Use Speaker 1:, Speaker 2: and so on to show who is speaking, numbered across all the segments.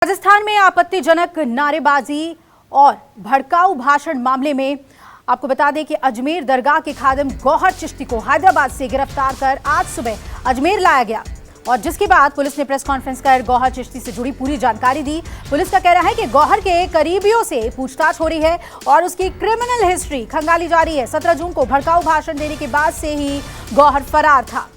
Speaker 1: राजस्थान में आपत्तिजनक नारेबाजी और भड़काऊ भाषण मामले में आपको बता दें कि अजमेर दरगाह के खादिम गौहर चिश्ती को हैदराबाद से गिरफ्तार कर आज सुबह अजमेर लाया गया और जिसके बाद पुलिस ने प्रेस कॉन्फ्रेंस कर गौहर चिश्ती से जुड़ी पूरी जानकारी दी। पुलिस का कहना है कि गौहर के करीबियों से पूछताछ हो रही है और उसकी क्रिमिनल हिस्ट्री खंगाली जा रही है। 17 जून को भड़काऊ भाषण देने के बाद से ही गौहर फरार था।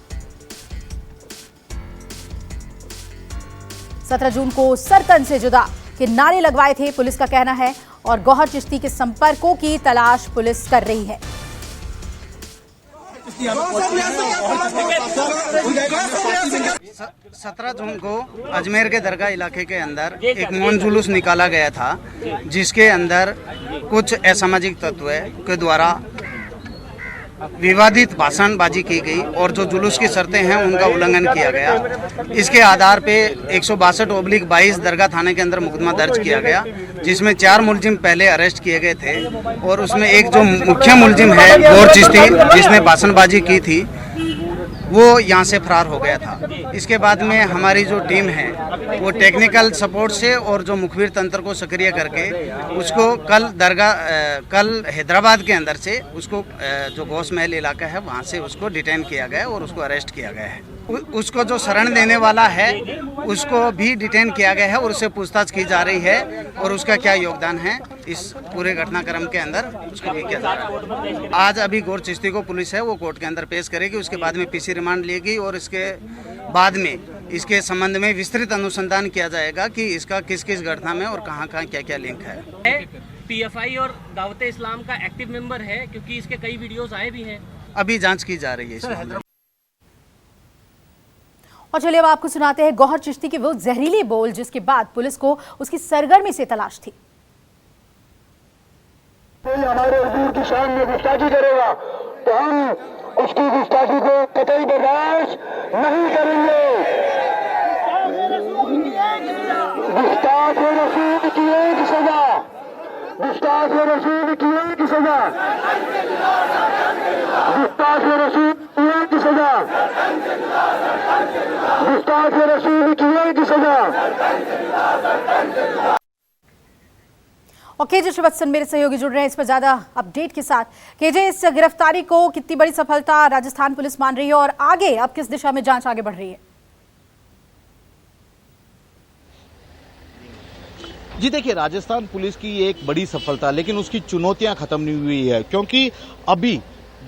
Speaker 1: 17 जून को सरकन से जुदा के नारे लगवाए थे, पुलिस का कहना है, और गौहर चिश्ती के संपर्कों की तलाश पुलिस कर रही है।
Speaker 2: 17 जून को अजमेर के दरगाह इलाके के अंदर एक मौन जुलूस निकाला गया था, जिसके अंदर कुछ असामाजिक तत्व के द्वारा विवादित भाषणबाजी की गई और जो जुलूस की शर्तें हैं उनका उल्लंघन किया गया। इसके आधार पे 162/22 दरगाह थाने के अंदर मुकदमा दर्ज किया गया, जिसमें 4 मुलजिम पहले अरेस्ट किए गए थे और उसमें एक जो मुख्य मुलजिम है गौहर चिश्ती, जिसने भाषणबाजी की थी, वो यहाँ से फरार हो गया था। इसके बाद में हमारी जो टीम है वो टेक्निकल सपोर्ट से और जो मुखबिर तंत्र को सक्रिय करके उसको कल हैदराबाद के अंदर से उसको जो गौस महल इलाका है वहाँ से उसको डिटेन किया गया और उसको अरेस्ट किया गया है। उसको जो शरण देने वाला है उसको भी डिटेन किया गया है और उससे पूछताछ की जा रही है और उसका क्या योगदान है इस पूरे घटनाक्रम के अंदर उसको भी किया जा रहा है। आज अभी गौहर चिश्ती को पुलिस है वो कोर्ट के अंदर पेश करेगी, उसके बाद में पीसी रिमांड लेगी और इसके बाद में इसके संबंध में विस्तृत अनुसंधान किया जाएगा कि इसका किस किस घटना में और कहाँ कहाँ क्या क्या लिंक है।
Speaker 3: पीएफआई और दावत इस्लाम का एक्टिव मेंबर है, क्योंकि इसके कई वीडियोस आए भी हैं।
Speaker 2: अभी जांच की जा रही है इस मामले में।
Speaker 1: और चलिए अब आपको सुनाते हैं गौहर चिश्ती के वो जहरीले बोल जिसके बाद पुलिस को उसकी सरगर्मी से तलाश थी।
Speaker 4: कोई हमारे हुजूर की शान में गुस्ताखी करेगा तो हम उसकी गुस्ताखी को कतई बर्दाश्त नहीं करेंगे। गुस्ताख रसूल की एक सजा, गुस्ताख रसूल की एक सजा, गुस्ताख रसूल की एक सजा, गुस्ताख रसूल की एक सजा।
Speaker 1: और केजे श्रीवत्सन मेरे सहयोगी जुड़ रहे हैं इस पर ज्यादा अपडेट के साथ। केजे, इस गिरफ्तारी को कितनी बड़ी सफलता राजस्थान पुलिस मान रही है और आगे अब किस दिशा में जांच आगे बढ़ रही है?
Speaker 5: जी देखिए, राजस्थान पुलिस की एक बड़ी सफलता, लेकिन उसकी चुनौतियां खत्म नहीं हुई है, क्योंकि अभी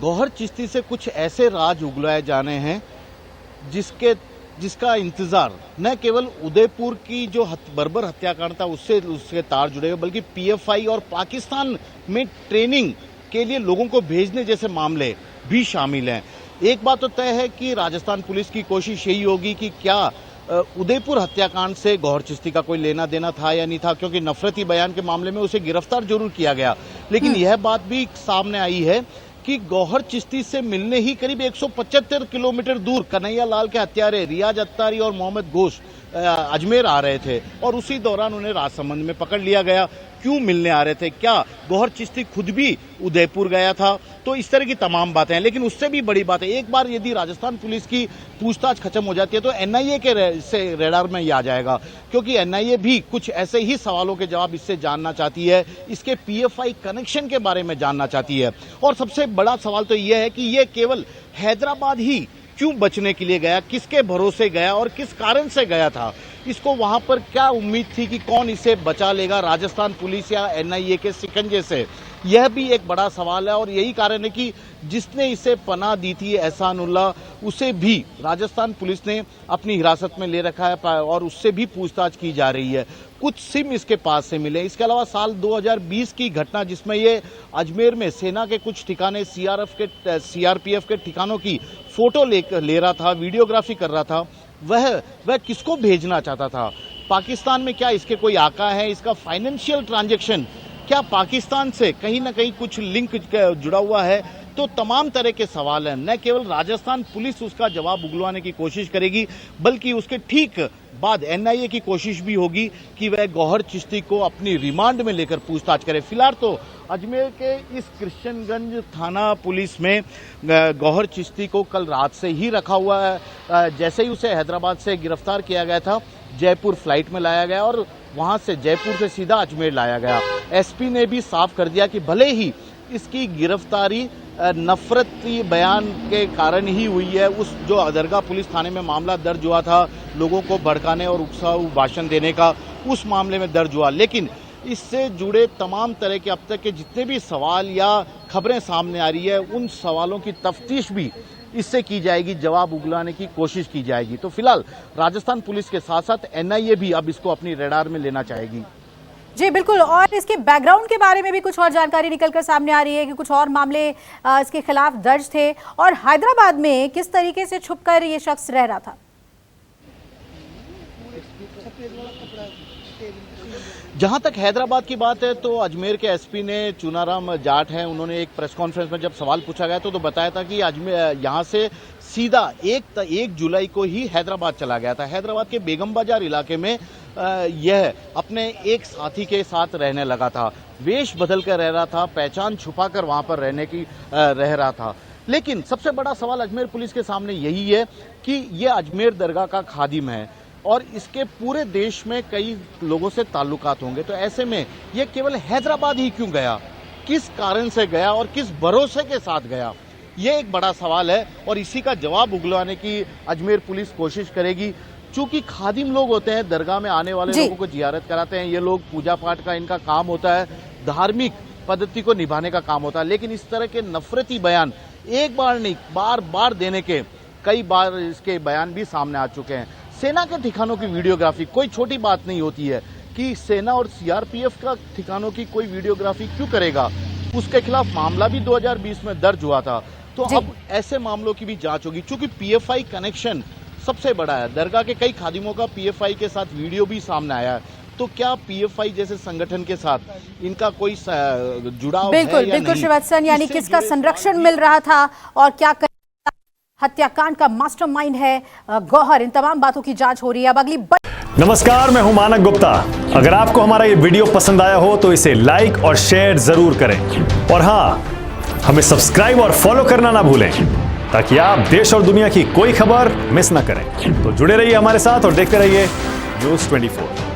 Speaker 5: गौहर चिश्ती से कुछ ऐसे राज उगलाए जाने हैं जिसका इंतजार न केवल उदयपुर की जो बर्बर हत्याकांड था उससे तार जुड़े हुए, बल्कि पीएफआई और पाकिस्तान में ट्रेनिंग के लिए लोगों को भेजने जैसे मामले भी शामिल हैं। एक बात तो तय है कि राजस्थान पुलिस की कोशिश यही होगी कि क्या उदयपुर हत्याकांड से गौहर चिश्ती का कोई लेना देना था या नहीं था, क्योंकि नफरती बयान के मामले में उसे गिरफ्तार जरूर किया गया, लेकिन यह बात भी सामने आई है कि गौहर चिश्ती से मिलने ही करीब 175 किलोमीटर दूर कन्हैया लाल के हत्यारे रियाज अत्तारी और मोहम्मद घोष अजमेर आ रहे थे और उसी दौरान उन्हें राजसमंद में पकड़ लिया गया। क्यों मिलने आ रहे थे? क्या गौहर चिश्ती खुद भी उदयपुर गया था? तो इस तरह की तमाम बातें हैं, लेकिन उससे भी बड़ी बात है, एक बार यदि राजस्थान पुलिस की पूछताछ खत्म हो जाती है तो एनआईए के से रेडार में ही आ जाएगा, क्योंकि एनआईए भी कुछ ऐसे ही सवालों के जवाब इससे जानना चाहती है, इसके पीएफआई कनेक्शन के बारे में जानना चाहती है। और सबसे बड़ा सवाल तो यह है कि यह केवल हैदराबाद ही क्यों बचने के लिए गया, किसके भरोसे गया और किस कारण से गया था? इसको वहां पर क्या उम्मीद थी कि कौन इसे बचा लेगा, राजस्थान पुलिस या एनआईए के शिकंजे से? यह भी एक बड़ा सवाल है और यही कारण है कि जिसने इसे पनाह दी थी एहसानुल्लाह, उसे भी राजस्थान पुलिस ने अपनी हिरासत में ले रखा है और उससे भी पूछताछ की जा रही है। कुछ सिम इसके पास से मिले। इसके अलावा साल 2020 की घटना जिसमें ये अजमेर में सेना के कुछ ठिकाने सीआरपीएफ के ठिकानों की फोटो ले रहा था, वीडियोग्राफी कर रहा था, वह किसको भेजना चाहता था? पाकिस्तान में क्या इसके कोई आका है? इसका फाइनेंशियल ट्रांजैक्शन क्या पाकिस्तान से कहीं ना कहीं कुछ लिंक जुड़ा हुआ है? तो तमाम तरह के सवाल हैं। न केवल राजस्थान पुलिस उसका जवाब उगलवाने की कोशिश करेगी, बल्कि उसके ठीक बाद एनआईए की कोशिश भी होगी कि वह गौहर चिश्ती को अपनी रिमांड में लेकर पूछताछ करे। फिलहाल तो अजमेर के इस कृष्णगंज थाना पुलिस में गौहर चिश्ती को कल रात से ही रखा हुआ है। जैसे ही उसे हैदराबाद से गिरफ्तार किया गया था, जयपुर फ्लाइट में लाया गया और वहां से जयपुर से सीधा अजमेर लाया गया। एसपी ने भी साफ कर दिया कि भले ही इसकी गिरफ्तारी नफरती बयान के कारण ही हुई है, उस जो दरगाह पुलिस थाने में मामला दर्ज हुआ था लोगों को भड़काने और उकसाऊ भाषण देने का, उस मामले में दर्ज हुआ, लेकिन इससे जुड़े तमाम तरह के अब तक के जितने भी सवाल या खबरें सामने आ रही है उन सवालों की तफ्तीश भी इससे की जाएगी, जवाब उगलाने की कोशिश की जाएगी। तो फिलहाल राजस्थान पुलिस के साथ साथ एनआईए भी अब इसको अपनी रडार में लेना चाहेगी।
Speaker 1: जी बिल्कुल, और इसके बैकग्राउंड के बारे में भी कुछ और जानकारी निकलकर सामने आ रही है कि कुछ और मामले इसके खिलाफ दर्ज थे, और हैदराबाद में किस तरीके से छुपकर ये शख्स रह रहा था।
Speaker 5: जहां तक हैदराबाद की बात है तो अजमेर के एसपी ने चुनाराम जाट हैं, उन्होंने एक प्रेस कॉन्फ्रेंस में जब सवाल पूछा गया तो बताया था कि अजमेर यहां से सीधा 1 जुलाई को ही हैदराबाद चला गया था। हैदराबाद के बेगम बाजार इलाके में यह अपने एक साथी के साथ रहने लगा था, वेश बदल कर रह रहा था, पहचान छुपाकर वहां पर रह रहा था। लेकिन सबसे बड़ा सवाल अजमेर पुलिस के सामने यही है कि यह अजमेर दरगाह का खादिम है और इसके पूरे देश में कई लोगों से ताल्लुकात होंगे, तो ऐसे में यह केवल हैदराबाद ही क्यों गया, किस कारण से गया और किस भरोसे के साथ गया, ये एक बड़ा सवाल है और इसी का जवाब उगलवाने की अजमेर पुलिस कोशिश करेगी। चूंकि खादिम लोग होते हैं, दरगाह में आने वाले लोगों को जियारत कराते हैं, ये लोग पूजा पाठ का इनका काम होता है, धार्मिक पद्धति को निभाने का काम होता है, लेकिन इस तरह के नफरती बयान एक बार नहीं बार बार देने के कई बार इसके बयान भी सामने आ चुके हैं। सेना के ठिकानों की वीडियोग्राफी कोई छोटी बात नहीं होती है कि सेना और सीआरपीएफ का ठिकानों की कोई वीडियोग्राफी क्यों करेगा, उसके खिलाफ मामला भी 2020 में दर्ज हुआ था। तो अब ऐसे मामलों की भी जांच होगी, क्योंकि पीएफआई कनेक्शन सबसे बड़ा है, दरगाह के कई खादिमों का पीएफआई के साथ वीडियो भी सामने आया है, तो क्या पीएफआई जैसे संगठन के साथ इनका कोई जुड़ाव
Speaker 1: बिल्कुल,
Speaker 5: है या
Speaker 1: बिल्कुल
Speaker 5: नहीं?
Speaker 1: श्रीवत्सन, यानी किसका संरक्षण मिल रहा था और क्या हत्याकांड का मास्टरमाइंड है गौहर, इन तमाम बातों की जांच हो रही है। अब अगली
Speaker 6: नमस्कार, मैं हूं मानक गुप्ता। अगर आपको हमारा ये वीडियो पसंद आया हो तो इसे लाइक और शेयर जरूर करें, और हां, हमें सब्सक्राइब और फॉलो करना ना भूलें ताकि आप देश और दुनिया की कोई खबर मिस ना करें। तो जुड़े रहिए हमारे साथ और देखते रहिए न्यूज़ 24।